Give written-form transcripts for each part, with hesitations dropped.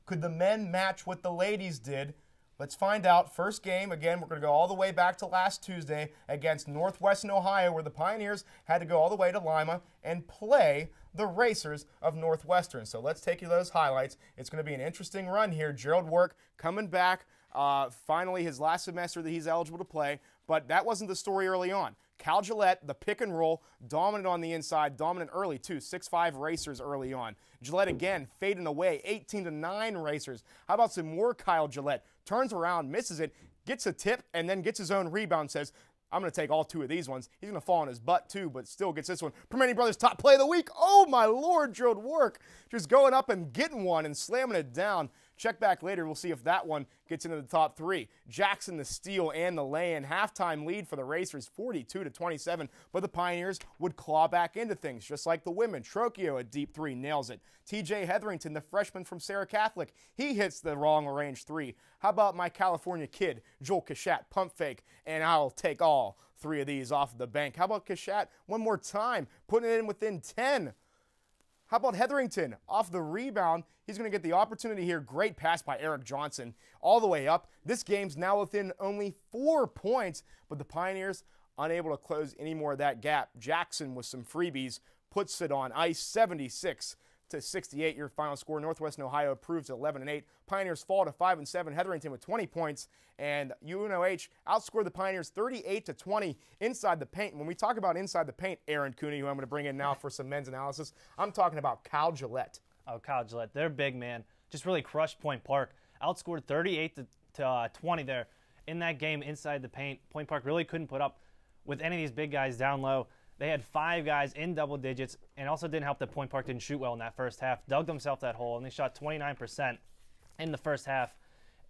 Could the men match what the ladies did? Let's find out. First game, again, we're going to go all the way back to last Tuesday against Northwestern Ohio, where the Pioneers had to go all the way to Lima and play the Racers of Northwestern. So let's take you to those highlights. It's going to be an interesting run here. Gerald Work coming back, finally his last semester that he's eligible to play, but that wasn't the story early on. Cal Gillette, the pick and roll, dominant on the inside, dominant early too, 6'5" Racers early on. Gillette again, fading away, 18-9 Racers. How about some more Kyle Gillette? Turns around, misses it, gets a tip, and then gets his own rebound, says, I'm going to take all two of these ones. He's going to fall on his butt too, but still gets this one. Permane Brothers top play of the week. Oh my Lord, Gerald Work just going up and getting one and slamming it down. Check back later. We'll see if that one gets into the top three. Jackson the steal and the lay-in. Halftime lead for the Racers, 42-27, but the Pioneers would claw back into things, just like the women. Trocchio, a deep three, nails it. TJ Hetherington, the freshman from Sarah Catholic, he hits the wrong range three. How about my California kid, Joel Kashat, pump fake, and I'll take all three of these off the bank. How about Kashat one more time, putting it in within 10. How about Hetherington off the rebound? He's going to get the opportunity here. Great pass by Eric Johnson all the way up. This game's now within only 4 points, but the Pioneers unable to close any more of that gap. Jackson with some freebies puts it on ice, 76-68. Your final score. Northwestern Ohio improves to 11-8. Pioneers fall to 5-7. Hetherington with 20 points, and UNOH outscored the Pioneers 38-20 inside the paint. And when we talk about inside the paint, Aaron Cooney, who I'm going to bring in now for some men's analysis, I'm talking about Cal Gillette. Oh, Cal Gillette, their big man just really crushed Point Park. Outscored 38-20 there in that game inside the paint. Point Park really couldn't put up with any of these big guys down low. They had 5 guys in double digits, and also didn't help that Point Park didn't shoot well in that first half. Dug themselves that hole, and they shot 29% in the first half.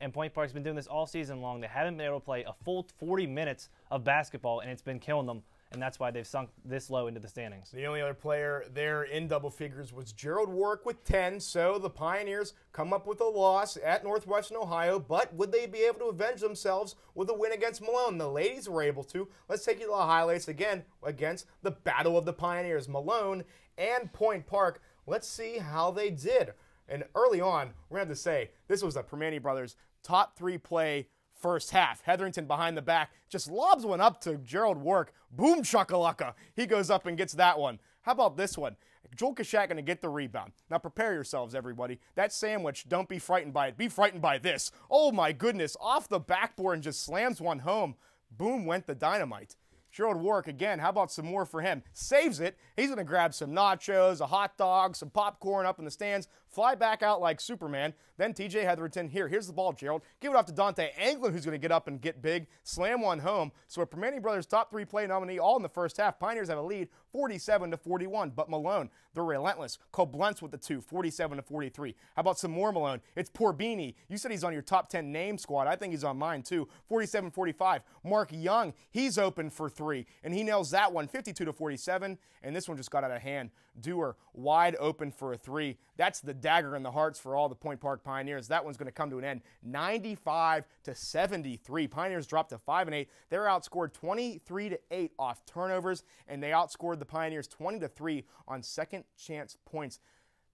And Point Park's been doing this all season long. They haven't been able to play a full 40 minutes of basketball, and it's been killing them. And that's why they've sunk this low into the standings. The only other player there in double figures was Gerald Work with 10, so the Pioneers come up with a loss at Northwestern Ohio, but would they be able to avenge themselves with a win against Malone? The ladies were able to. Let's take you to the highlights again against the Battle of the Pioneers, Malone and Point Park. Let's see how they did. And early on, we're going to have to say, this was the Permane Brothers' top 3 play first half. Hetherington behind the back just lobs one up to Gerald Work. Boom shakalaka. He goes up and gets that one. How about this one? Joel Kashat going to get the rebound. Now prepare yourselves, everybody. That sandwich, don't be frightened by it. Be frightened by this. Oh my goodness. Off the backboard and just slams one home. Boom went the dynamite. Gerald Work, again, how about some more for him? Saves it. He's going to grab some nachos, a hot dog, some popcorn up in the stands, fly back out like Superman. Then TJ Hetherington, here's the ball, Gerald. Give it off to Dante Anglin, who's going to get up and get big, slam one home. So a Permane Brothers top 3 play nominee all in the first half. Pioneers have a lead, 47-41. But Malone, they're relentless. Koblenz with the 2, 47-43. How about some more Malone? It's Porbini. You said he's on your top 10 name squad. I think he's on mine too, 47-45. Mark Young, he's open for 3, and he nails that one, 52-47. And this one just got out of hand. Dewar wide open for a 3. That's the dagger in the hearts for all the Point Park Pioneers. That one's going to come to an end, 95-73. Pioneers dropped to 5-8. They're outscored 23-8 off turnovers, and they outscored the Pioneers 20-3 on second chance points.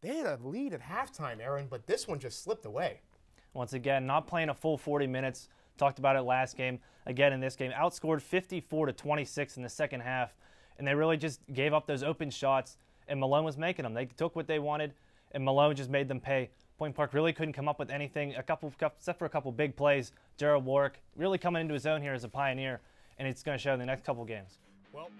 They had a lead at halftime, Aaron, but this one just slipped away. Once again, not playing a full 40 minutes. Talked about it last game. Again, in this game, outscored 54-26 in the second half, and they really just gave up those open shots, and Malone was making them. They took what they wanted, and Malone just made them pay. Point Park really couldn't come up with anything, except for a couple big plays. Gerald Work really coming into his own here as a Pioneer, and it's going to show in the next couple games. Well.